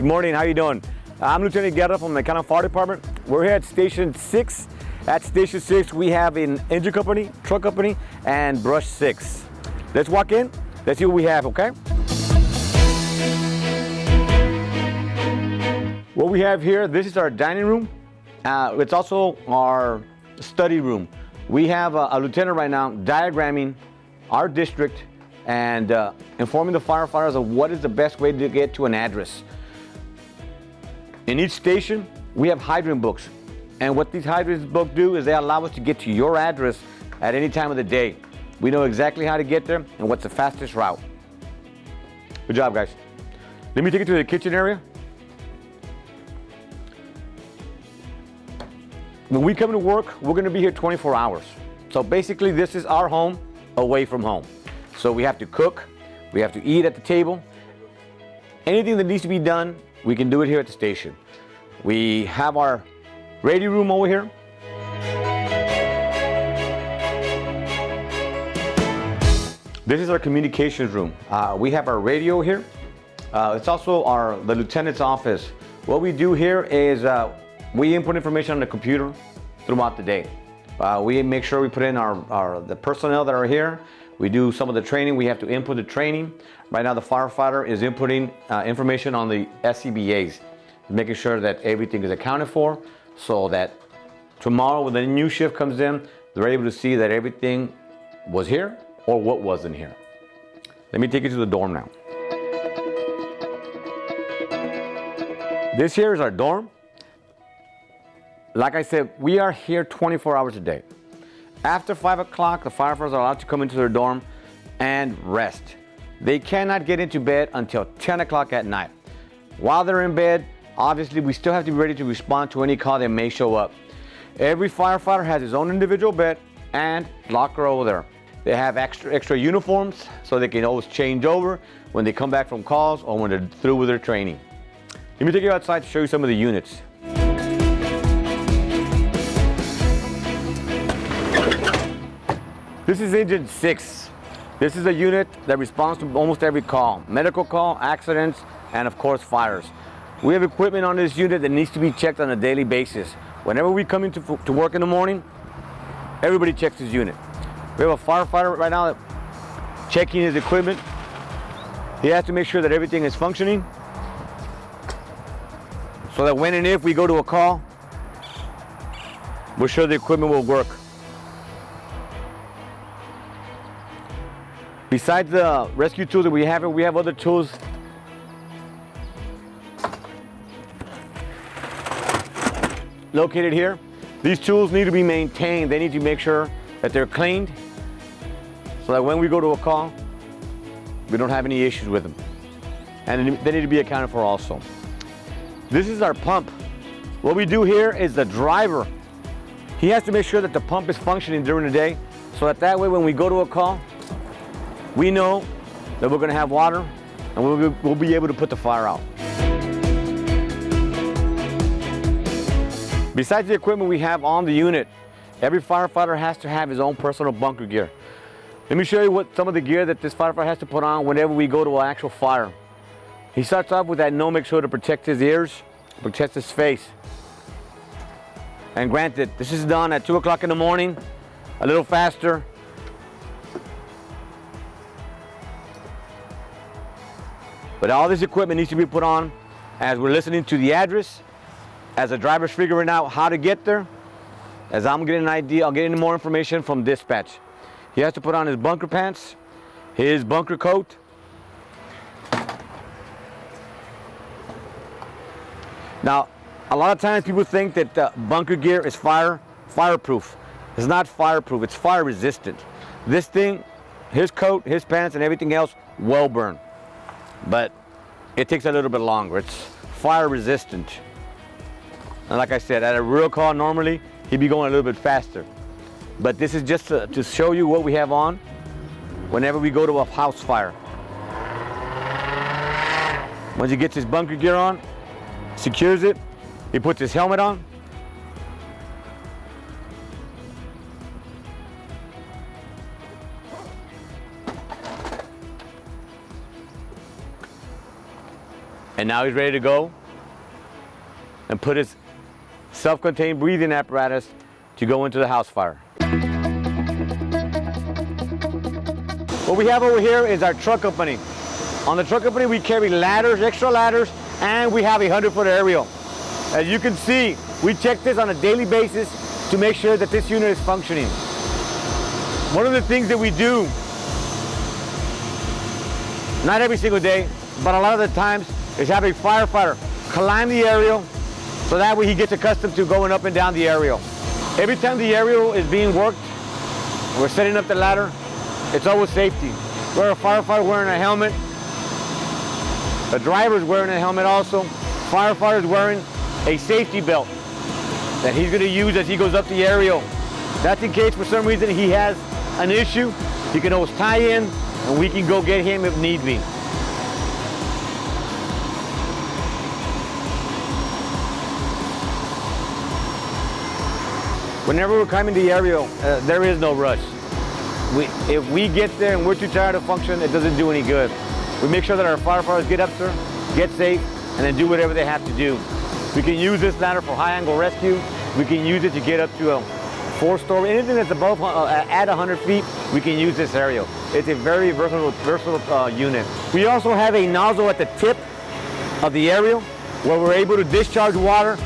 morning, how you doing? I'm Lieutenant Guerra from the McAllen Fire Department. We're here at Station 6. At Station 6, we have an engine company, truck company, and brush 6. Let's walk in, let's see what we have, okay? What we have here, this is our dining room. It's also our study room. We have a lieutenant right now diagramming our district and informing the firefighters of what is the best way to get to an address. In each station, we have hydrant books. And what these hydrant books do is they allow us to get to your address at any time of the day. We know exactly how to get there and what's the fastest route. Good job, guys. Let me take you to the kitchen area. When we come to work, we're gonna be here 24 hours. So basically, this is our home away from home. So we have to cook, we have to eat at the table. Anything that needs to be done, we can do it here at the station. We have our radio room over here. This is our communications room. We have our radio here. It's also the lieutenant's office. What we do here is we input information on the computer throughout the day. We make sure we put in the personnel that are here. We do some of the training. We have to input the training. Right now, the firefighter is inputting information on the SCBAs, making sure that everything is accounted for, so that tomorrow when the new shift comes in, they're able to see that everything was here or what wasn't here. Let me take you to the dorm now. This here is our dorm. Like I said, we are here 24 hours a day. After 5 o'clock, the firefighters are allowed to come into their dorm and rest. They cannot get into bed until 10 o'clock at night. While they're in bed, obviously, we still have to be ready to respond to any call that may show up. Every firefighter has his own individual bed and locker over there. They have extra uniforms so they can always change over when they come back from calls or when they're through with their training. Let me take you outside to show you some of the units. This is Engine 6. This is a unit that responds to almost every call, medical call, accidents, and of course fires. We have equipment on this unit that needs to be checked on a daily basis. Whenever we come into to work in the morning, everybody checks this unit. We have a firefighter right now checking his equipment. He has to make sure that everything is functioning, so that when and if we go to a call, we're sure the equipment will work. Besides the rescue tools that we have here, we have other tools. Located here. These tools need to be maintained. They need to make sure that they're cleaned, so that when we go to a call, we don't have any issues with them. And they need to be accounted for also. This is our pump. What we do here is the driver, he has to make sure that the pump is functioning during the day, so that way when we go to a call, we know that we're going to have water and we'll be able to put the fire out. Besides the equipment we have on the unit, every firefighter has to have his own personal bunker gear. Let me show you some of the gear that this firefighter has to put on whenever we go to an actual fire. He starts off with that Nomic show to protect his ears, protect his face. And granted, this is done at 2 o'clock in the morning, a little faster. But all this equipment needs to be put on as we're listening to the address, as the driver's figuring out how to get there, as I'm getting an idea, I'll get any more information from dispatch. He has to put on his bunker pants, his bunker coat. Now, a lot of times people think that bunker gear is fireproof. It's not fireproof, it's fire resistant. This thing, his coat, his pants, and everything else will burn. But it takes a little bit longer. It's fire resistant. And like I said, at a real call normally, he'd be going a little bit faster. But this is just to show you what we have on whenever we go to a house fire. Once he gets his bunker gear on, secures it, he puts his helmet on. And now he's ready to go and put his self-contained breathing apparatus to go into the house fire. What we have over here is our truck company. On the truck company, we carry ladders, extra ladders, and we have a 100-foot aerial. As you can see, we check this on a daily basis to make sure that this unit is functioning. One of the things that we do, not every single day, but a lot of the times, is have a firefighter climb the aerial so that way he gets accustomed to going up and down the aerial. Every time the aerial is being worked, we're setting up the ladder, it's always safety. We're a firefighter wearing a helmet. The driver's wearing a helmet also. Firefighter's wearing a safety belt that he's going to use as he goes up the aerial. That's in case for some reason he has an issue, he can always tie in and we can go get him if need be. Whenever we're climbing the aerial, there is no rush. If we get there and we're too tired to function, it doesn't do any good. We make sure that our firefighters get up there, get safe, and then do whatever they have to do. We can use this ladder for high-angle rescue. We can use it to get up to a 4-story. Anything that's above, at 100 feet, we can use this aerial. It's a very versatile unit. We also have a nozzle at the tip of the aerial where we're able to discharge water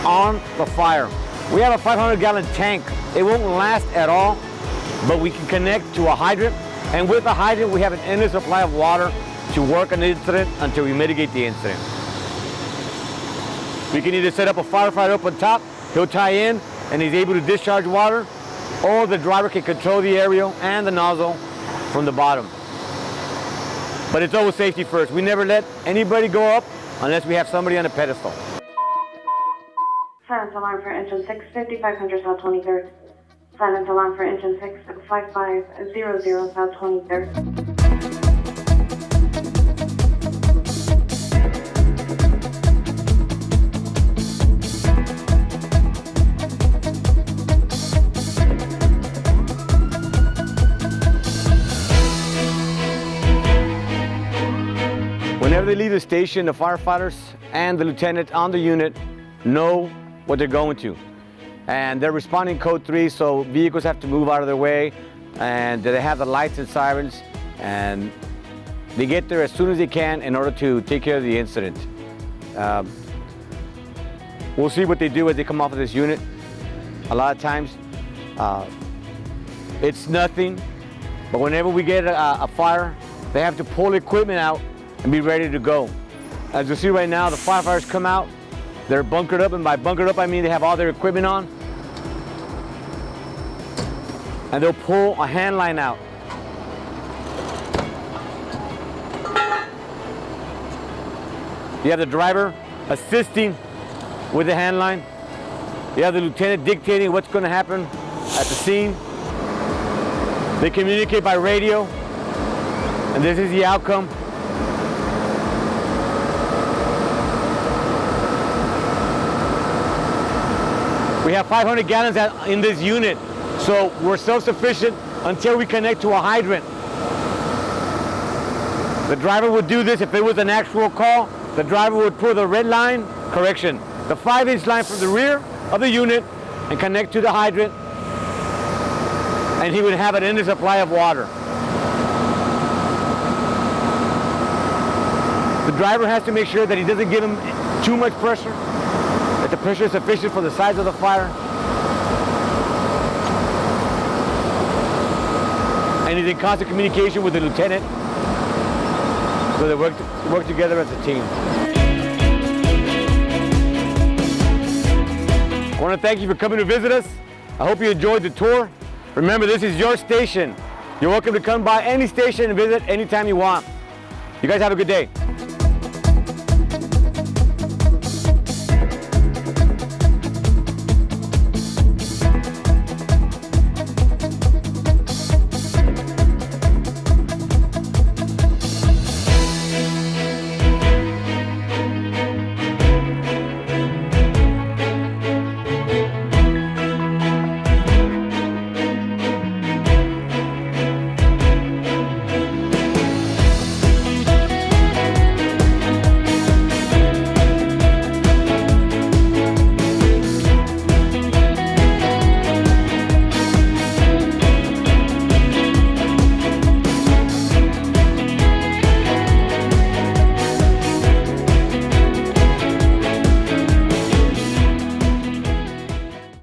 on the fire. We have a 500-gallon tank. It won't last at all, but we can connect to a hydrant. And with the hydrant, we have an endless supply of water to work an incident until we mitigate the incident. We can either set up a firefighter up on top, he'll tie in, and he's able to discharge water, or the driver can control the aerial and the nozzle from the bottom. But it's always safety first. We never let anybody go up unless we have somebody on a pedestal. Silence alarm for engine 6, 5500 South 23rd. Silence alarm for engine 6, 5500 South 23rd. Whenever they leave the station, the firefighters and the lieutenant on the unit know what they're going to. And they're responding code 3, so vehicles have to move out of their way, and they have the lights and sirens, and they get there as soon as they can in order to take care of the incident. We'll see what they do as they come off of this unit. A lot of times, it's nothing, but whenever we get a fire, they have to pull equipment out and be ready to go. As you see right now, the firefighters come out, they're bunkered up, and by bunkered up I mean they have all their equipment on. And they'll pull a hand line out. You have the driver assisting with the hand line. You have the lieutenant dictating what's going to happen at the scene. They communicate by radio, and this is the outcome. We have 500 gallons in this unit, so we're self-sufficient until we connect to a hydrant. The driver would do this if it was an actual call. The driver would pull the red line, correction, the 5-inch line from the rear of the unit and connect to the hydrant, and he would have an endless supply of water. The driver has to make sure that he doesn't give him too much pressure, that the pressure is sufficient for the size of the fire. And he's in constant communication with the lieutenant, so they work together as a team. I want to thank you for coming to visit us. I hope you enjoyed the tour. Remember, this is your station. You're welcome to come by any station and visit anytime you want. You guys have a good day.